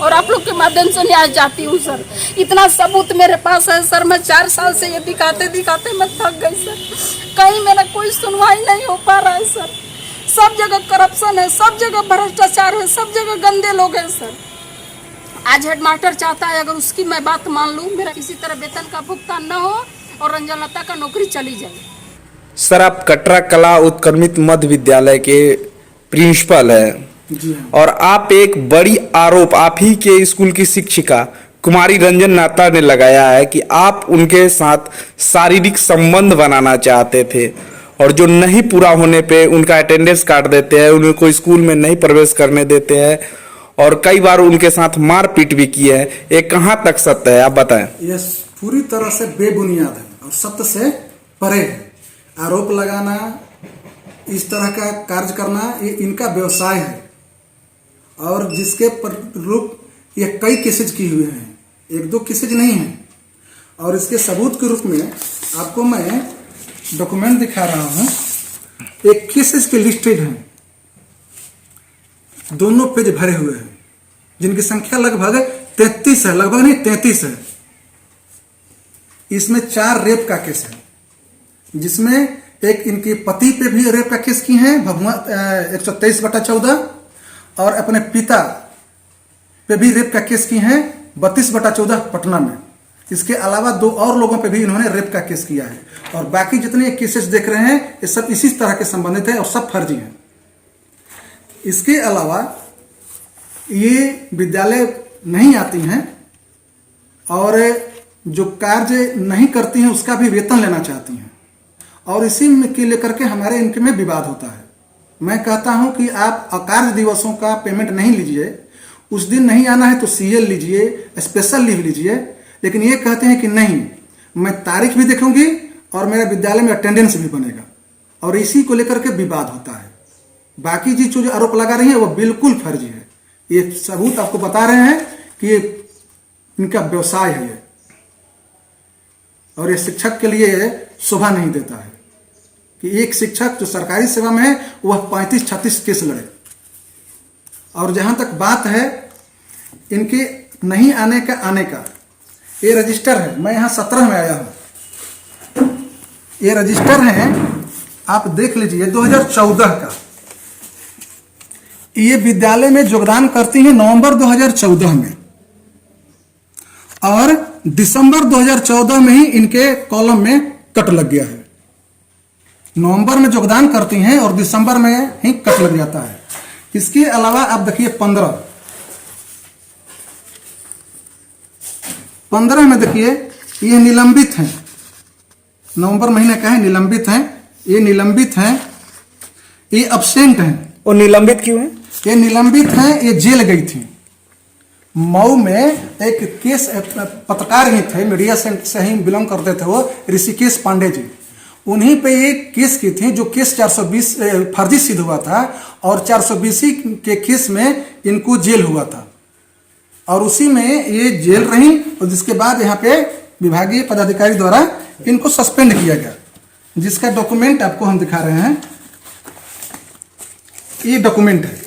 और आप लोग के माध्यम से न्याय चाहती हूँ सर। इतना सबूत मेरे पास है सर, मैं 4 साल से ये दिखाते दिखाते मैं थक गई सर। कहीं मेरा कोई सुनवाई नहीं हो पा रहा है सर। सब जगह करप्शन है, सब जगह भ्रष्टाचार है, सब जगह गंदे लोग हैं सर। आज हेडमास्टर चाहता है अगर उसकी मैं बात मान लूँ, मेरा किसी तरह वेतन का भुगतान न हो और रंजन लता का नौकरी चली जाए। सर, आप कटरा कला उत्क्रमित मध्य विद्यालय के प्रिंसिपल हैं और आप एक बड़ी आरोप आप ही के स्कूल की शिक्षिका कुमारी रंजन नाता ने लगाया है कि आप उनके साथ शारीरिक संबंध बनाना चाहते थे और जो नहीं पूरा होने पे उनका अटेंडेंस काट देते हैं, उनको स्कूल में नहीं प्रवेश करने देते हैं और कई बार उनके साथ मारपीट भी की है। ये कहाँ तक सत्य है, आप बताएं। यह पूरी तरह से बेबुनियाद है और सत्य से परे है। आरोप लगाना, इस तरह का कार्य करना, ये इनका व्यवसाय है और जिसके रूप ये कई केसेज किए हुए हैं, 1-2 केसेज नहीं है। और इसके सबूत के रूप में आपको मैं डॉक्यूमेंट दिखा रहा हूं। एक केसेज के लिस्टेड हैं, दोनों पेज भरे हुए हैं, जिनकी संख्या लगभग 33 है, लगभग नहीं 33 है। इसमें 4 रेप का केस है, जिसमें एक इनके पति पे भी रेप का केस की है, भभुआ 123/14, और अपने पिता पे भी रेप का केस की है 32/14 पटना में। इसके अलावा 2 और लोगों पे भी इन्होंने रेप का केस किया है और बाकी जितने केसेस देख रहे हैं ये सब इसी तरह के संबंधित है और सब फर्जी हैं। इसके अलावा ये विद्यालय नहीं आती हैं और जो कार्य नहीं करती हैं उसका भी वेतन लेना चाहती हैं और इसी के लेकर के हमारे इनके में विवाद होता है। मैं कहता हूं कि आप अकार्य दिवसों का पेमेंट नहीं लीजिए, उस दिन नहीं आना है तो सीएल लीजिए, स्पेशल लीव लीजिए, लेकिन ये कहते हैं कि नहीं, मैं तारीख भी देखूंगी और मेरा विद्यालय में अटेंडेंस भी बनेगा और इसी को लेकर के विवाद होता है। बाकी जी जो आरोप लगा रही है वो बिल्कुल फर्जी है। ये सबूत आपको बता रहे हैं कि ये इनका व्यवसाय है और ये शिक्षक के लिए शोभा नहीं देता है कि एक शिक्षक जो सरकारी सेवा में है वह 35-36 केस लड़े। और जहां तक बात है इनके नहीं आने का, ये रजिस्टर है। मैं यहां 17 में आया हूं, ये रजिस्टर है, आप देख लीजिए 2014 का। ये विद्यालय में योगदान करती हैं नवंबर 2014 में और दिसंबर 2014 में ही इनके कॉलम में कट लग गया है। नवंबर में योगदान करती हैं और दिसंबर में ही कट लग जाता है। इसके अलावा आप देखिए 15 में देखिए ये निलंबित हैं, नवंबर महीने का है, निलंबित हैं, ये निलंबित हैं, ये अब्सेंट हैं। वो निलंबित क्यों है? ये निलंबित हैं, ये जेल गई थी। मऊ में एक केस, पत्रकार ही थे, मीडिया से ही बिलोंग करते थे वो, ऋषिकेश पांडे जी, उन्हीं पे एक केस की थी जो केस 420 फर्जी सिद्ध हुआ था और 420 के केस में इनको जेल हुआ था और उसी में ये जेल रही और जिसके बाद यहाँ पे विभागीय पदाधिकारी द्वारा इनको सस्पेंड किया गया, जिसका डॉक्यूमेंट आपको हम दिखा रहे हैं। ये डॉक्यूमेंट है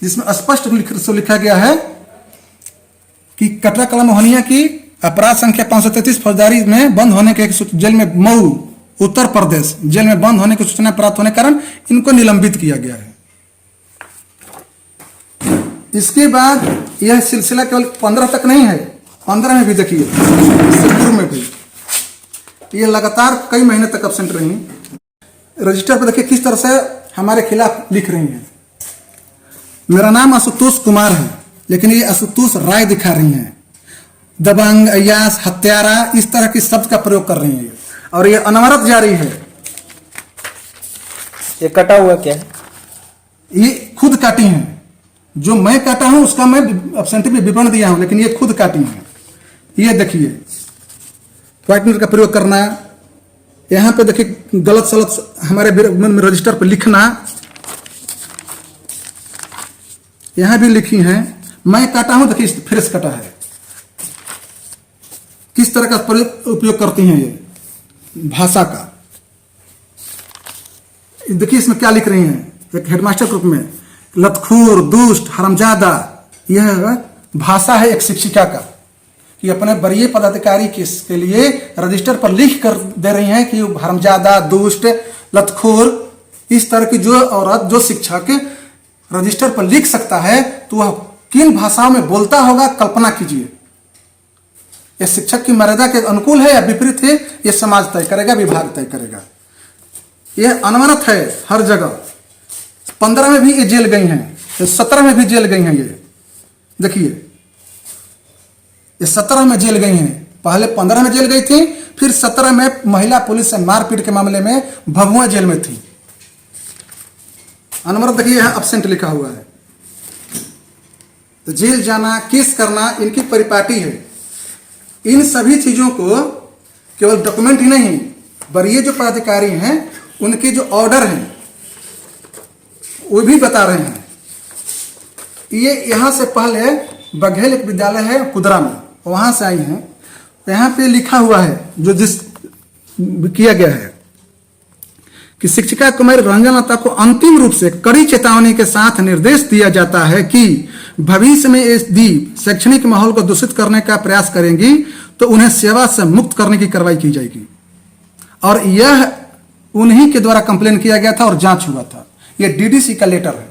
जिसमें स्पष्ट लिखा गया है कि कटरा कला मोहनिया की अपराध संख्या 533 फौजदारी में बंद होने के जेल में, मऊ उत्तर प्रदेश जेल में बंद होने की सूचना प्राप्त होने के कारण इनको निलंबित किया गया है। इसके बाद यह सिलसिला केवल 15 तक नहीं है, 15 में भी देखिए, इससे पूर्व में भी ये लगातार कई महीने तक एब्सेंट रही। रजिस्टर पर देखिए किस तरह से हमारे खिलाफ लिख रही हैं। मेरा नाम आशुतोष कुमार है, लेकिन ये आशुतोष राय दिखा रही हैं। दबंग, अयास, हत्यारा, इस तरह के शब्द का प्रयोग कर रही हैं और ये अनवरत जारी है। ये कटा हुआ क्या है? ये खुद काटी हैं, जो मैं काटा हूं उसका मैं एब्सेंटी में विवरण दिया हूं, लेकिन ये खुद काटी हैं। ये देखिए व्हाइट नोट का प्रयोग करना, यहां पे देखिए गलत सलत हमारे रजिस्टर पर लिखना, यहां भी लिखी हैं। मैं काटा हूं, देखिए फ्रेश कटा है। किस तरह का उपयोग करती हैं ये भाषा का, देखिए इसमें क्या लिख रही हैं। एक हेडमास्टर ग्रुप में लतखोर, दुष्ट, हरामजादा, यह भाषा है एक शिक्षिका का कि अपने वरीय पदाधिकारी के लिए रजिस्टर पर लिख कर दे रही हैं कि हरामजादा, दुष्ट, लतखोर, इस तरह की जो औरत, जो शिक्षक रजिस्टर पर लिख सकता है तो वह किन भाषाओं में बोलता होगा, कल्पना कीजिए। यह शिक्षक की मर्यादा के अनुकूल है या विपरीत है, यह समाज तय करेगा, विभाग तय करेगा। यह अनवरत है हर जगह। 15 में भी ये जेल गई हैं, 17 में भी जेल गई हैं। ये देखिए, ये 17 में जेल गई हैं। पहले 15 में जेल गई थी, फिर 17 में महिला पुलिस से मारपीट के मामले में भभुआ जेल में थी। अनवरत देखिए, यहां अब्सेंट लिखा हुआ है। तो जेल जाना, केस करना इनकी परिपाटी है। इन सभी चीजों को केवल डॉक्यूमेंट ही नहीं, वरीय जो पदाधिकारी हैं उनके जो ऑर्डर हैं वो भी बता रहे हैं। ये यहाँ से पहले बघेल एक विद्यालय है कुदरा में, वहां से आई हैं। यहाँ पे लिखा हुआ है जो जिस किया गया है कि शिक्षिका कुमारी रंजन लता को अंतिम रूप से कड़ी चेतावनी के साथ निर्देश दिया जाता है कि भविष्य में यदि शैक्षणिक माहौल को दूषित करने का प्रयास करेंगी तो उन्हें सेवा से मुक्त करने की कार्रवाई की जाएगी। और यह उन्हीं के द्वारा कंप्लेन किया गया था और जांच हुआ था। यह डीडीसी का लेटर है।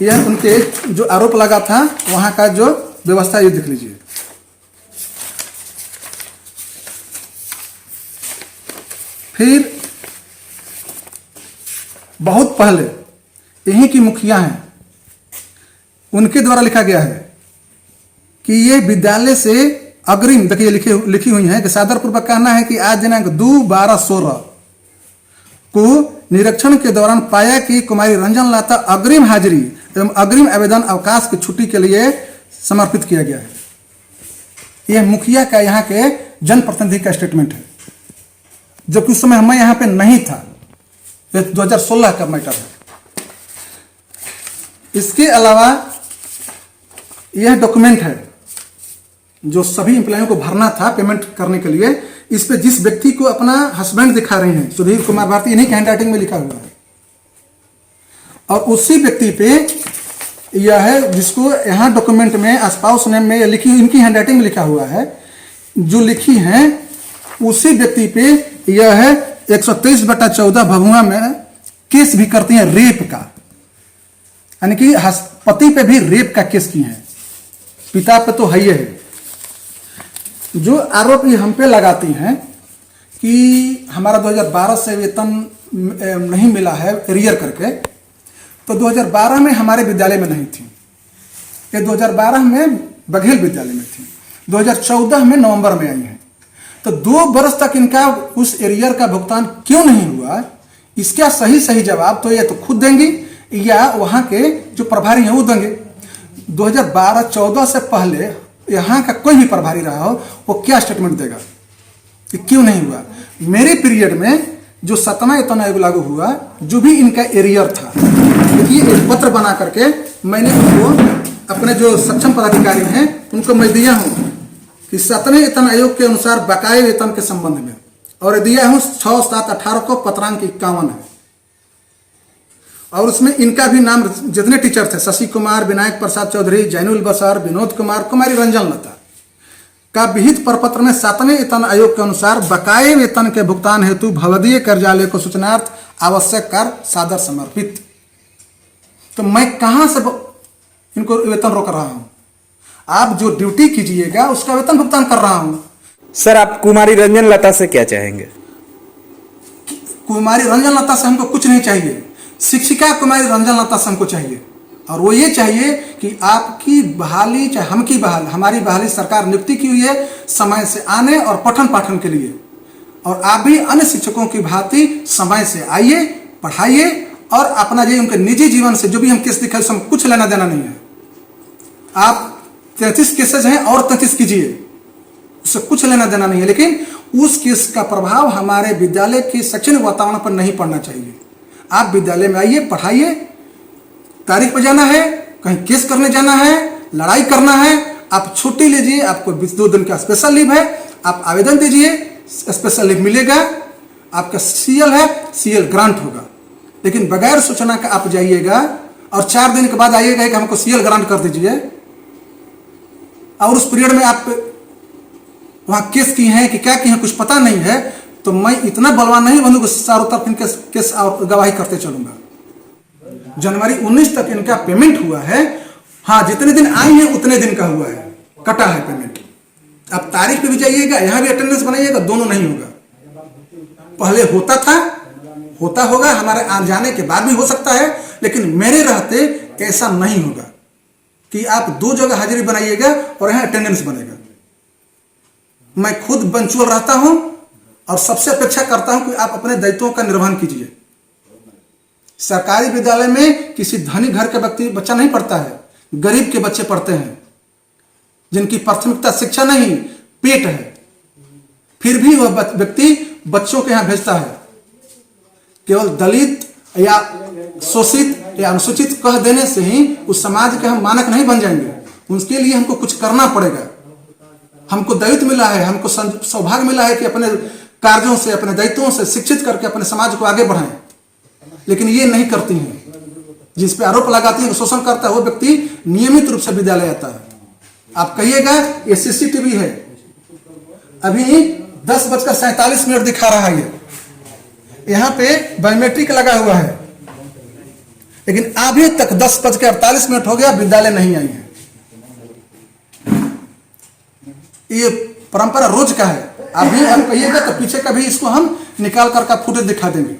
यह उनके जो आरोप लगा था वहां का जो व्यवस्था, ये देख लीजिए। फिर बहुत पहले यहीं की मुखिया हैं, उनके द्वारा लिखा गया है कि ये विद्यालय से अग्रिम, देखिए लिखी हुई है कि सादरपूर्वक कहना है कि आज दिनांक 2/12/16 को निरीक्षण के दौरान पाया कि कुमारी रंजन लता अग्रिम हाजिरी एवं अग्रिम आवेदन अवकाश की छुट्टी के लिए समर्पित किया गया है। यह मुखिया का यहाँ के जनप्रतिनिधि का स्टेटमेंट है, जो कि उस समय मैं यहाँ पे नहीं था। यह 2016 का मैटर है। इसके अलावा यह डॉक्यूमेंट है जो सभी एम्प्लॉयों को भरना था पेमेंट करने के लिए। इस पे जिस व्यक्ति को अपना हस्बैंड दिखा रहे हैं, सुधीर कुमार भारती, इन्हीं के हैंडराइटिंग में लिखा हुआ है। और उसी व्यक्ति पे यह है जिसको यहाँ डॉक्यूमेंट में स्पाउस नेम में लिखी, इनकी हैंडराइटिंग में लिखा हुआ है, जो लिखी है उसी व्यक्ति पे यह है 123/14 भभुआ में केस भी करती हैं रेप का, यानी कि पति पे भी रेप का केस की है। पिता पे तो है ही है। जो आरोप ये हम पे लगाती हैं कि हमारा 2012 से वेतन नहीं मिला है एरियर करके, तो 2012 में हमारे विद्यालय में नहीं थी। ये 2012 में बघेल विद्यालय में थी, 2014 में नवंबर में आई हैं। तो 2 वर्ष तक इनका उस एरियर का भुगतान क्यों नहीं हुआ, इसका सही जवाब तो ये तो खुद देंगी या वहाँ के जो प्रभारी हैं वो देंगे। 2012-14 से पहले यहाँ का कोई भी प्रभारी रहा हो वो क्या स्टेटमेंट देगा कि क्यों नहीं हुआ। मेरे पीरियड में जो 7वां वेतन आयोग लागू हुआ, जो भी इनका एरियर था, देखिए एक पत्र बना करके मैंने उनको अपने जो सक्षम पदाधिकारी हैं उनको मैं दिया हूँ कि 7वें वेतन आयोग के अनुसार बकाये वेतन के संबंध में, और दिया हूँ 6/7/18 को पत्रांक 51 है। और उसमें इनका भी नाम, जितने टीचर थे, शशि कुमार, विनायक प्रसाद चौधरी, जैनुल बसर, विनोद कुमार, कुमारी रंजन लता का विहित प्रपत्र में 7वें वेतन आयोग के अनुसार बकाये वेतन के भुगतान हेतु भवदीय कार्यालय को सूचनार्थ आवश्यक कर सादर समर्पित। तो मैं कहां से इनको वेतन रोक रहा हूं? आप जो ड्यूटी कीजिएगा उसका वेतन भुगतान कर रहा हूं। सर, आप कुमारी रंजन लता से क्या चाहेंगे? कुमारी रंजन लता से हमको कुछ नहीं चाहिए, शिक्षिका कुमारी रंजन लता से हमको चाहिए। और वो ये चाहिए कि आपकी बहाली, चाहे हम की बहाली, हमारी बहाली सरकार नियुक्ति की हुई है समय से आने और पठन पाठन के लिए। और आप भी अन्य शिक्षकों की भांति समय से आइए, पढ़ाइए और अपना जो उनके निजी जीवन से जो भी हम केस दिखाए उसमें कुछ लेना देना नहीं है। आप 33 केसेज हैं और 33 कीजिए, उससे कुछ लेना देना नहीं है, लेकिन उस केस का प्रभाव हमारे विद्यालय के शैक्षणिक वातावरण पर नहीं पड़ना चाहिए। आप विद्यालय में आइए, पढ़ाइए, तारीख पर जाना है, कहीं केस करने जाना है, लड़ाई करना है, आप छुट्टी लीजिए, आपको 2 दिन का स्पेशल लीव है, आप आवेदन दीजिए, स्पेशल लीव मिलेगा। आपका सीएल है, सीएल ग्रांट होगा। लेकिन बगैर सूचना का आप जाइएगा और 4 दिन के बाद आइएगा कि हमको सीएल ग्रांट कर दीजिए, और उस पीरियड में आप वहां केस की हैं कि क्या की हैं कुछ पता नहीं है, तो मैं इतना बलवान नहीं बनूंगा चारों तरफ इनके केस और गवाही करते चलूंगा। जनवरी 19 तक इनका पेमेंट हुआ है। हाँ, जितने दिन आई है उतने दिन का हुआ है, कटा है पेमेंट। अब तारीख पे भी जाइएगा, यहां भी अटेंडेंस बनाइएगा, दोनों नहीं होगा। पहले होता था, होता होगा, हमारे आ जाने के बाद भी हो सकता है, लेकिन मेरे रहते ऐसा नहीं होगा कि आप 2 जगह हाजिरी बनाइएगा और यहां अटेंडेंस बनेगा। मैं खुद पंक्चुअल रहता हूं और सबसे अपेक्षा करता हूं कि आप अपने दायित्वों का निर्वहन कीजिए। सरकारी विद्यालय में किसी धनी घर के व्यक्ति बच्चा नहीं पढ़ता है, गरीब के बच्चे पढ़ते हैं, जिनकी प्राथमिकता शिक्षा नहीं पेट है, फिर भी वह व्यक्ति बच्चों के यहां भेजता है। केवल दलित या शोषित या अनुसूचित कह देने से ही उस समाज के हम मानक नहीं बन जाएंगे। उसके लिए हमको कुछ करना पड़ेगा। हमको दायित्व मिला है, हमको सौभाग्य मिला है कि अपने कार्यों से, अपने दायित्वों से शिक्षित करके अपने समाज को आगे बढ़ाएं, लेकिन ये नहीं करती हैं। जिस पे आरोप लगाती है शोषण करता है वो व्यक्ति नियमित रूप से विद्यालय आता है। आप कहिएगा ये सीसीटीवी है, अभी 10:47 दिखा रहा है, यहाँ पे बायोमेट्रिक लगा हुआ है, लेकिन अभी तक 10:48 हो गया, विद्यालय नहीं आई है। ये परंपरा रोज का है। अभी आप कहिएगा तो पीछे का भी इसको हम निकाल कर का फुटेज दिखा देंगे।